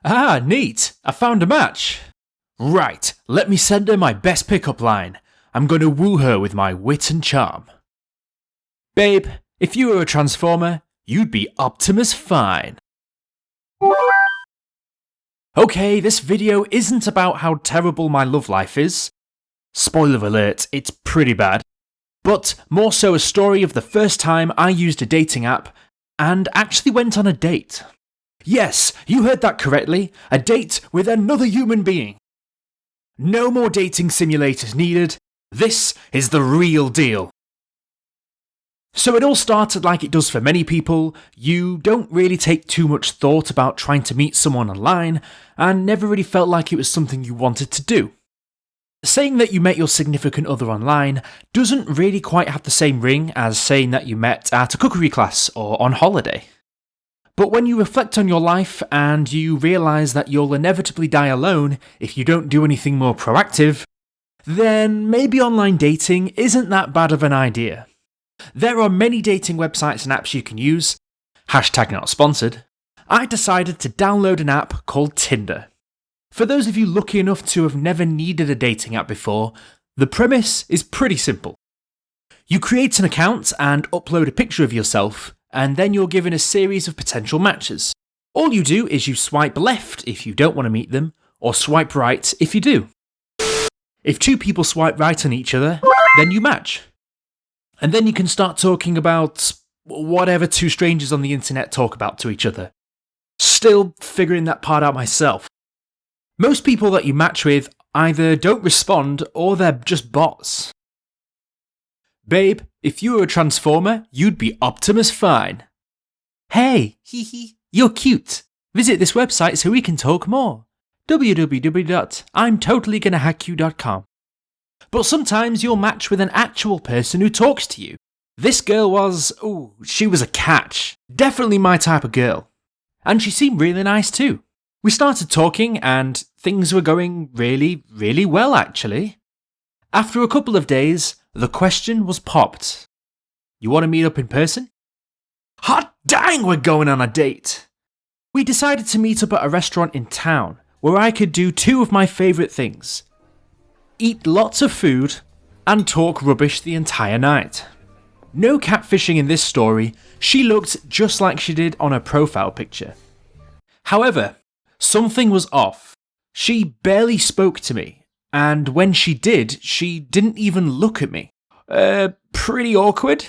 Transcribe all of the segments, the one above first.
Ah, neat. I found a match. Right, let me send her my best pickup line. I'm going to woo her with my wit and charm. Babe, if you were a Transformer, you'd be Optimus Fine. Okay, this video isn't about how terrible my love life is. Spoiler alert, it's pretty bad. But more so a story of the first time I used a dating app and actually went on a date. Yes, you heard that correctly, a date with another human being. No more dating simulators needed. This is the real deal. So it all started like it does for many people. You don't really take too much thought about trying to meet someone online and never really felt like it was something you wanted to do. Saying that you met your significant other online doesn't really quite have the same ring as saying that you met at a cookery class or on holiday. But when you reflect on your life and you realise that you'll inevitably die alone if you don't do anything more proactive, then maybe online dating isn't that bad of an idea. There are many dating websites and apps you can use. Hashtag not sponsored. I decided to download an app called Tinder. For those of you lucky enough to have never needed a dating app before, the premise is pretty simple. You create an account and upload a picture of yourself, and then you're given a series of potential matches. All you do is you swipe left if you don't want to meet them, or swipe right if you do. If two people swipe right on each other, then you match. And then you can start talking about whatever two strangers on the internet talk about to each other. Still figuring that part out myself. Most people that you match with either don't respond or they're just bots. Babe, if you were a Transformer, you'd be Optimus Fine. Hey, you're cute. Visit this website so we can talk more. www.imtotallygonnahack.you.com. But sometimes you'll match with an actual person who talks to you. This girl was, she was a catch. Definitely my type of girl. And she seemed really nice too. We started talking and things were going really, really well actually. After a couple of days, the question was popped. You want to meet up in person? Hot dang, we're going on a date! We decided to meet up at a restaurant in town where I could do two of my favourite things. Eat lots of food and talk rubbish the entire night. No catfishing in this story, she looked just like she did on her profile picture. However, something was off. She barely spoke to me, and when she did, she didn't even look at me. Pretty awkward.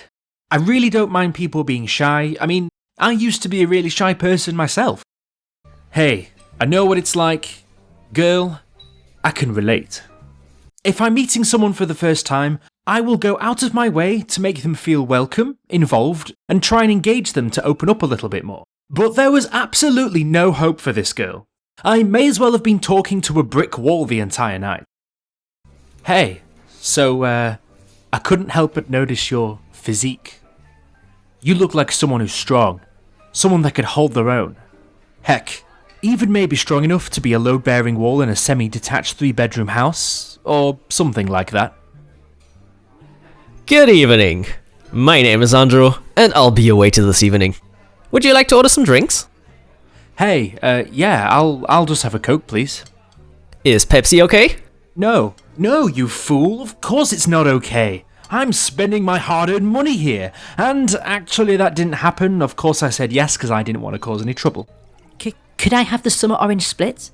I really don't mind people being shy. I mean, I used to be a really shy person myself. Hey, I know what it's like. Girl, I can relate. If I'm meeting someone for the first time, I will go out of my way to make them feel welcome, involved, and try and engage them to open up a little bit more. But there was absolutely no hope for this girl. I may as well have been talking to a brick wall the entire night. Hey, so, I couldn't help but notice your physique. You look like someone who's strong, someone that could hold their own. Heck, even maybe strong enough to be a load-bearing wall in a semi-detached 3-bedroom house, or something like that. Good evening. My name is Andrew, and I'll be your waiter this evening. Would you like to order some drinks? Hey, yeah, I'll just have a Coke, please. Is Pepsi okay? No, you fool, of course it's not okay. I'm spending my hard-earned money here, and actually that didn't happen. Of course I said yes because I didn't want to cause any trouble. Could I have the summer orange split?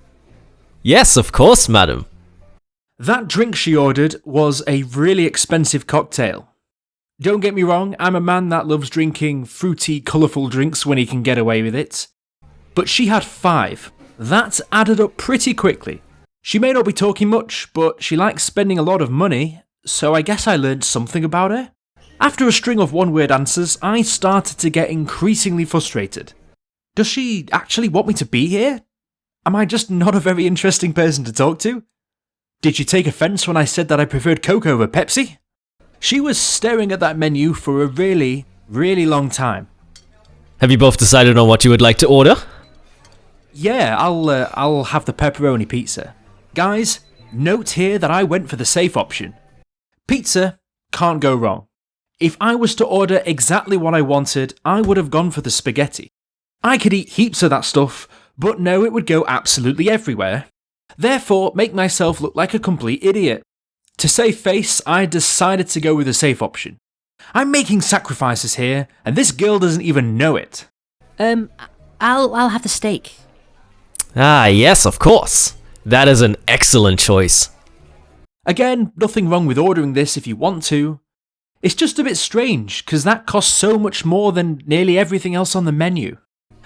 Yes, of course, madam. That drink she ordered was a really expensive cocktail. Don't get me wrong, I'm a man that loves drinking fruity, colourful drinks when he can get away with it. But she had 5. That added up pretty quickly. She may not be talking much, but she likes spending a lot of money, so I guess I learned something about her. After a string of one-word answers, I started to get increasingly frustrated. Does she actually want me to be here? Am I just not a very interesting person to talk to? Did she take offence when I said that I preferred Coke over Pepsi? She was staring at that menu for a really, really long time. Have you both decided on what you would like to order? Yeah, I'll have the pepperoni pizza. Guys, note here that I went for the safe option. Pizza, can't go wrong. If I was to order exactly what I wanted, I would have gone for the spaghetti. I could eat heaps of that stuff, But no, it would go absolutely everywhere. Therefore, make myself look like a complete idiot. To save face, I decided to go with the safe option. I'm making sacrifices here, and this girl doesn't even know it. I'll have the steak. Ah, yes, of course. That is an excellent choice. Again, nothing wrong with ordering this if you want to. It's just a bit strange, because that costs so much more than nearly everything else on the menu.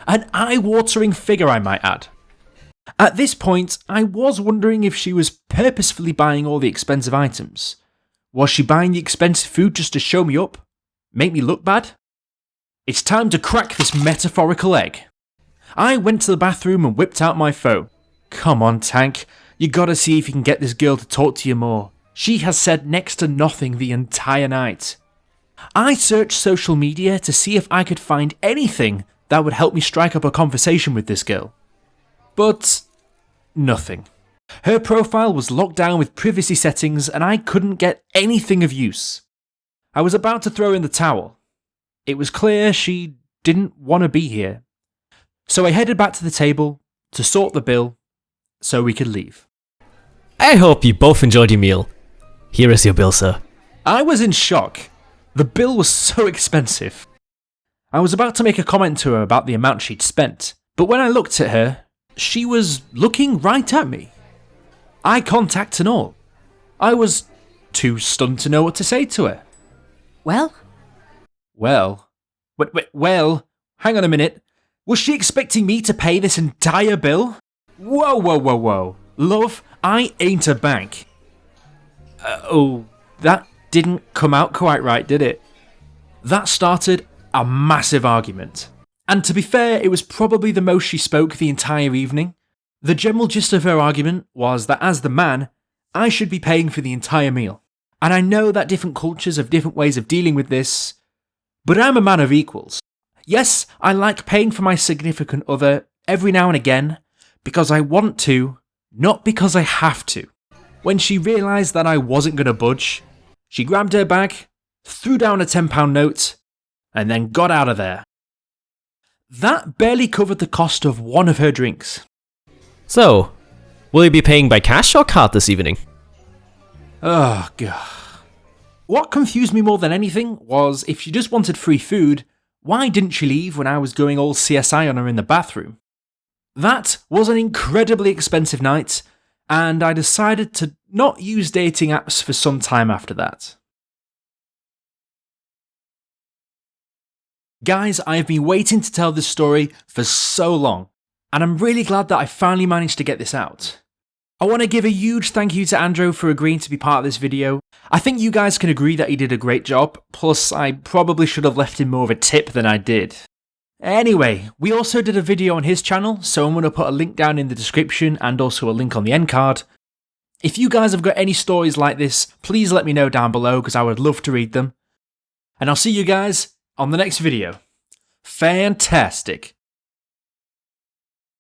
An eye-watering figure, I might add. At this point, I was wondering if she was purposefully buying all the expensive items. Was she buying the expensive food just to show me up? Make me look bad? It's time to crack this metaphorical egg. I went to the bathroom and whipped out my phone. Come on, Tank. You gotta see if you can get this girl to talk to you more. She has said next to nothing the entire night. I searched social media to see if I could find anything that would help me strike up a conversation with this girl. But nothing. Her profile was locked down with privacy settings and I couldn't get anything of use. I was about to throw in the towel. It was clear she didn't want to be here. So I headed back to the table to sort the bill so we could leave. I hope you both enjoyed your meal. Here is your bill, sir. I was in shock. The bill was so expensive. I was about to make a comment to her about the amount she'd spent, but when I looked at her, she was looking right at me. Eye contact and all. I was too stunned to know what to say to her. Well? Well, hang on a minute. Was she expecting me to pay this entire bill? Whoa. Love, I ain't a bank. Oh, that didn't come out quite right, did it? That started a massive argument. And to be fair, it was probably the most she spoke the entire evening. The general gist of her argument was that as the man, I should be paying for the entire meal. And I know that different cultures have different ways of dealing with this, but I'm a man of equals. Yes, I like paying for my significant other every now and again, because I want to, not because I have to. When she realised that I wasn't going to budge, she grabbed her bag, threw down a £10 note, and then got out of there. That barely covered the cost of one of her drinks. So, will you be paying by cash or card this evening? Oh, God. What confused me more than anything was if she just wanted free food, why didn't she leave when I was going all CSI on her in the bathroom? That was an incredibly expensive night, and I decided to not use dating apps for some time after that. Guys, I have been waiting to tell this story for so long, and I'm really glad that I finally managed to get this out. I want to give a huge thank you to Andrew for agreeing to be part of this video. I think you guys can agree that he did a great job, plus I probably should have left him more of a tip than I did. Anyway, we also did a video on his channel, so I'm going to put a link down in the description and also a link on the end card. If you guys have got any stories like this, please let me know down below because I would love to read them. And I'll see you guys on the next video. Fantastic.